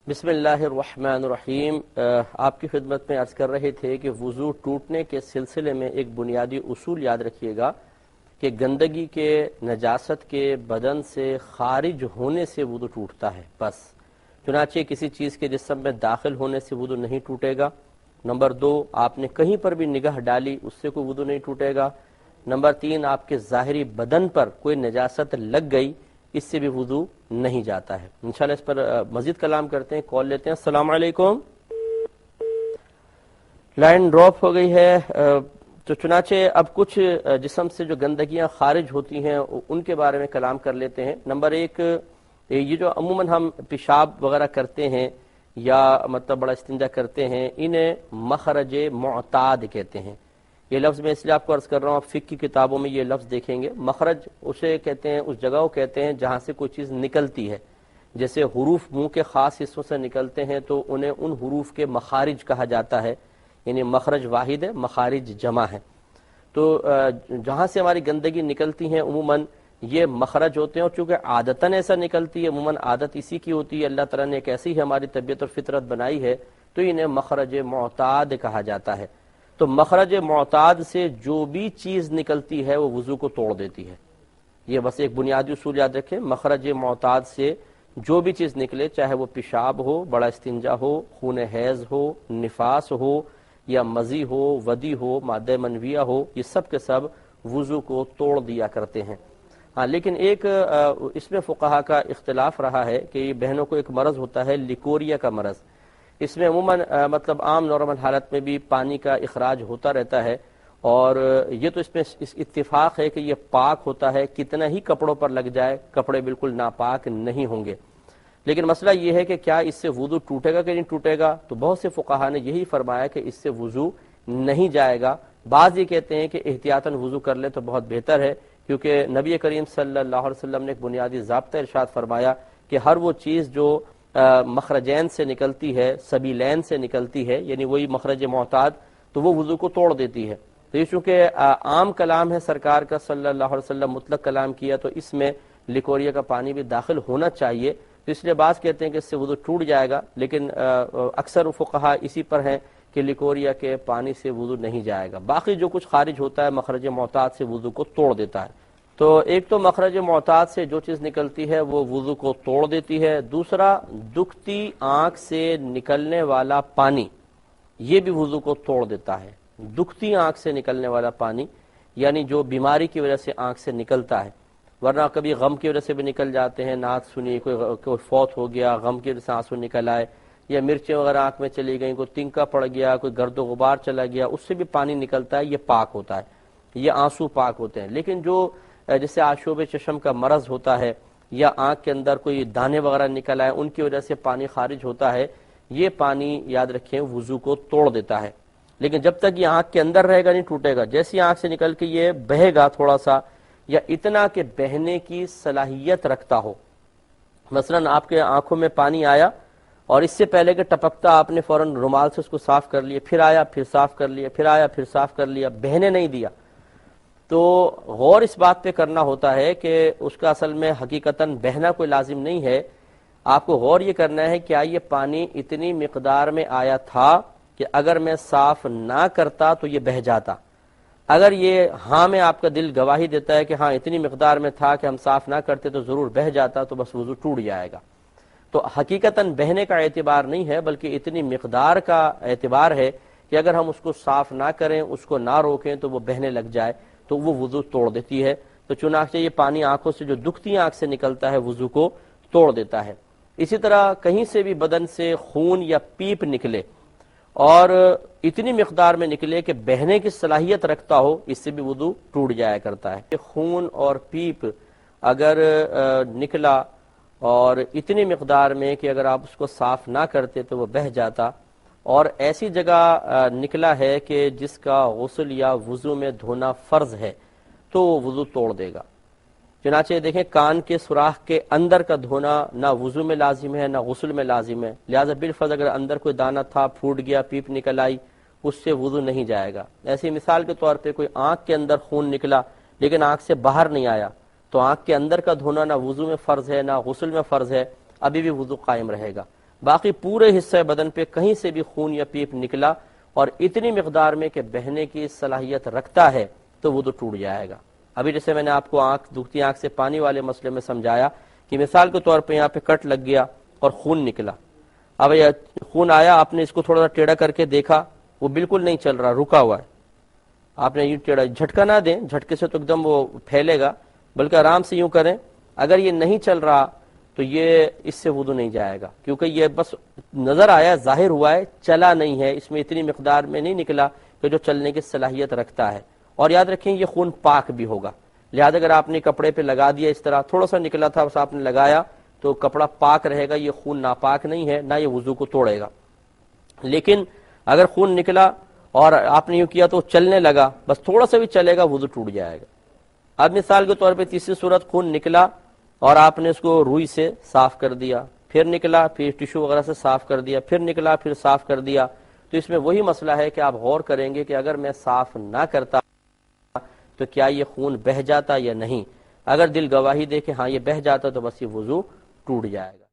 بسم اللہ الرحمن الرحیم۔ آپ کی خدمت میں عرض کر رہے تھے کہ وضو ٹوٹنے کے سلسلے میں ایک بنیادی اصول یاد رکھیے گا کہ گندگی کے، نجاست کے بدن سے خارج ہونے سے وضو ٹوٹتا ہے بس، چنانچہ کسی چیز کے جسم میں داخل ہونے سے وضو نہیں ٹوٹے گا۔ نمبر 2، آپ نے کہیں پر بھی نگاہ ڈالی اس سے کوئی وضو نہیں ٹوٹے گا۔ نمبر 3، آپ کے ظاہری بدن پر کوئی نجاست لگ گئی اس سے بھی وضو نہیں جاتا ہے۔ انشاءاللہ اس پر مزید کلام کرتے ہیں، کال لیتے ہیں۔ السلام علیکم۔ لائن ڈراپ ہو گئی ہے، تو چنانچہ اب کچھ جسم سے جو گندگیاں خارج ہوتی ہیں ان کے بارے میں کلام کر لیتے ہیں۔ نمبر 1، یہ جو عموماً ہم پیشاب وغیرہ کرتے ہیں یا مطلب بڑا استنجا کرتے ہیں، انہیں مخرج معتاد کہتے ہیں۔ یہ لفظ میں اس لیے آپ کو عرض کر رہا ہوں، آپ فقہ کی کتابوں میں یہ لفظ دیکھیں گے۔ مخرج اسے کہتے ہیں، اس جگہ کو کہتے ہیں جہاں سے کوئی چیز نکلتی ہے، جیسے حروف منہ کے خاص حصوں سے نکلتے ہیں تو انہیں ان حروف کے مخارج کہا جاتا ہے، یعنی مخرج واحد ہے، مخارج جمع ہے۔ تو جہاں سے ہماری گندگی نکلتی ہیں عموماً یہ مخرج ہوتے ہیں، اور چونکہ عادتاً ایسا نکلتی ہے، عموماً عادت اسی کی ہوتی ہے، اللہ تعالیٰ نے ایک ایسی ہی ہماری طبیعت اور فطرت بنائی ہے، تو انہیں مخرج معتاد کہا جاتا ہے۔ تو مخرج معتاد سے جو بھی چیز نکلتی ہے وہ وضو کو توڑ دیتی ہے۔ یہ بس ایک بنیادی اصول یاد رکھیں، مخرج معتاد سے جو بھی چیز نکلے، چاہے وہ پیشاب ہو، بڑا استنجا ہو، خون حیض ہو، نفاس ہو، یا مزی ہو، ودی ہو، مادہ منویہ ہو، یہ سب کے سب وضو کو توڑ دیا کرتے ہیں۔ ہاں، لیکن ایک اس میں فقہا کا اختلاف رہا ہے کہ یہ بہنوں کو ایک مرض ہوتا ہے لیکوریا کا مرض۔ اس میں عموماً مطلب عام نارمل حالت میں بھی پانی کا اخراج ہوتا رہتا ہے، اور یہ تو اس میں اس اتفاق ہے کہ یہ پاک ہوتا ہے، کتنا ہی کپڑوں پر لگ جائے کپڑے بالکل ناپاک نہیں ہوں گے۔ لیکن مسئلہ یہ ہے کہ کیا اس سے وضو ٹوٹے گا کہ نہیں ٹوٹے گا؟ تو بہت سے فقہا نے یہی فرمایا کہ اس سے وضو نہیں جائے گا۔ بعض یہ کہتے ہیں کہ احتیاطاً وضو کر لے تو بہت بہتر ہے، کیونکہ نبی کریم صلی اللہ علیہ وسلم نے ایک بنیادی ضابطہ ارشاد فرمایا کہ ہر وہ چیز جو مخرجین سے نکلتی ہے، سبیلین سے نکلتی ہے، یعنی وہی مخرج معتاد، تو وہ وضو کو توڑ دیتی ہے۔ تو یہ چونکہ عام کلام ہے سرکار کا صلی اللہ علیہ وسلم، مطلق کلام کیا، تو اس میں لیکوریا کا پانی بھی داخل ہونا چاہیے۔ تو اس لیے بعض کہتے ہیں کہ اس سے وضو ٹوٹ جائے گا، لیکن اکثر فقہا اسی پر ہیں کہ لیکوریا کے پانی سے وضو نہیں جائے گا۔ باقی جو کچھ خارج ہوتا ہے مخرج معتاد سے وضو کو توڑ دیتا ہے۔ تو ایک تو مخرج معتاد سے جو چیز نکلتی ہے وہ وضو کو توڑ دیتی ہے۔ دوسرا، دکھتی آنکھ سے نکلنے والا پانی، یہ بھی وضو کو توڑ دیتا ہے۔ دکھتی آنکھ سے نکلنے والا پانی یعنی جو بیماری کی وجہ سے آنکھ سے نکلتا ہے، ورنہ کبھی غم کی وجہ سے بھی نکل جاتے ہیں، نعت سنی، کوئی فوت ہو گیا، غم کی وجہ سے آنسو نکل آئے، یا مرچیں وغیرہ آنکھ میں چلی گئیں، کوئی تنکا پڑ گیا، کوئی گرد و غبار چلا گیا، اس سے بھی پانی نکلتا ہے، یہ پاک ہوتا ہے، یہ آنسو پاک ہوتے ہیں۔ لیکن جو جیسے آشوب چشم کا مرض ہوتا ہے، یا آنکھ کے اندر کوئی دانے وغیرہ نکل آئے، ان کی وجہ سے پانی خارج ہوتا ہے، یہ پانی یاد رکھیں وضو کو توڑ دیتا ہے۔ لیکن جب تک یہ آنکھ کے اندر رہے گا نہیں ٹوٹے گا۔ جیسی آنکھ سے نکل کے یہ بہے گا تھوڑا سا، یا اتنا کہ بہنے کی صلاحیت رکھتا ہو، مثلا آپ کے آنکھوں میں پانی آیا اور اس سے پہلے کہ ٹپکتا آپ نے فوراً رومال سے اس کو صاف کر لیا، پھر آیا پھر صاف کر لیا، پھر آیا پھر صاف کر لیا، بہنے نہیں دیا، تو غور اس بات پہ کرنا ہوتا ہے کہ اس کا اصل میں حقیقتاً بہنا کوئی لازم نہیں ہے۔ آپ کو غور یہ کرنا ہے کیا یہ پانی اتنی مقدار میں آیا تھا کہ اگر میں صاف نہ کرتا تو یہ بہہ جاتا؟ اگر یہ ہاں میں آپ کا دل گواہی دیتا ہے کہ ہاں اتنی مقدار میں تھا کہ ہم صاف نہ کرتے تو ضرور بہہ جاتا، تو بس وضو ٹوٹ جائے گا۔ تو حقیقتاً بہنے کا اعتبار نہیں ہے، بلکہ اتنی مقدار کا اعتبار ہے کہ اگر ہم اس کو صاف نہ کریں، اس کو نہ روکیں تو وہ بہنے لگ جائے تو وہ وضو توڑ دیتی ہے۔ تو چنانچہ یہ پانی آنکھوں سے جو دکھتی آنکھ سے نکلتا ہے وضو کو توڑ دیتا ہے۔ اسی طرح کہیں سے بھی بدن سے خون یا پیپ نکلے اور اتنی مقدار میں نکلے کہ بہنے کی صلاحیت رکھتا ہو، اس سے بھی وضو ٹوٹ جایا کرتا ہے۔ خون اور پیپ اگر نکلا اور اتنی مقدار میں کہ اگر آپ اس کو صاف نہ کرتے تو وہ بہہ جاتا، اور ایسی جگہ نکلا ہے کہ جس کا غسل یا وضو میں دھونا فرض ہے، تو وہ وضو توڑ دے گا۔ چنانچہ دیکھیں کان کے سوراخ کے اندر کا دھونا نہ وضو میں لازم ہے نہ غسل میں لازم ہے، لہذا بالفرض اگر اندر کوئی دانہ تھا، پھوٹ گیا، پیپ نکل آئی، اس سے وضو نہیں جائے گا۔ ایسی مثال کے طور پہ کوئی آنکھ کے اندر خون نکلا لیکن آنکھ سے باہر نہیں آیا، تو آنکھ کے اندر کا دھونا نہ وضو میں فرض ہے نہ غسل میں فرض ہے، ابھی بھی وضو قائم رہے گا۔ باقی پورے حصے بدن پہ کہیں سے بھی خون یا پیپ نکلا اور اتنی مقدار میں کہ بہنے کی صلاحیت رکھتا ہے تو وضو ٹوٹ جائے گا۔ ابھی جیسے میں نے آپ کو دکھتی آنکھ سے پانی والے مسئلے میں سمجھایا کہ مثال کے طور پہ یہاں پہ کٹ لگ گیا اور خون نکلا، اب یہ خون آیا، آپ نے اس کو تھوڑا سا ٹیڑھا کر کے دیکھا، وہ بالکل نہیں چل رہا، رکا ہوا ہے، آپ نے یوں ٹیڑھا، جھٹکا نہ دیں، جھٹکے سے تو ایک دم وہ پھیلے گا، بلکہ آرام سے یوں کریں۔ اگر یہ نہیں چل رہا تو یہ اس سے وضو نہیں جائے گا، کیونکہ یہ بس نظر آیا، ظاہر ہوا ہے، چلا نہیں ہے، اس میں اتنی مقدار میں نہیں نکلا کہ جو چلنے کی صلاحیت رکھتا ہے۔ اور یاد رکھیں یہ خون پاک بھی ہوگا، لہذا اگر آپ نے کپڑے پہ لگا دیا، اس طرح تھوڑا سا نکلا تھا بس آپ نے لگایا تو کپڑا پاک رہے گا، یہ خون ناپاک نہیں ہے، نہ یہ وضو کو توڑے گا۔ لیکن اگر خون نکلا اور آپ نے یوں کیا تو چلنے لگا، بس تھوڑا سا بھی چلے گا، وضو ٹوٹ جائے گا۔ اب مثال کے طور پہ تیسری صورت، خون نکلا اور آپ نے اس کو روئی سے صاف کر دیا، پھر نکلا، پھر ٹیشو وغیرہ سے صاف کر دیا، پھر نکلا، پھر صاف کر دیا، تو اس میں وہی مسئلہ ہے کہ آپ غور کریں گے کہ اگر میں صاف نہ کرتا تو کیا یہ خون بہہ جاتا یا نہیں۔ اگر دل گواہی دے کہ ہاں یہ بہہ جاتا تو بس یہ وضو ٹوٹ جائے گا۔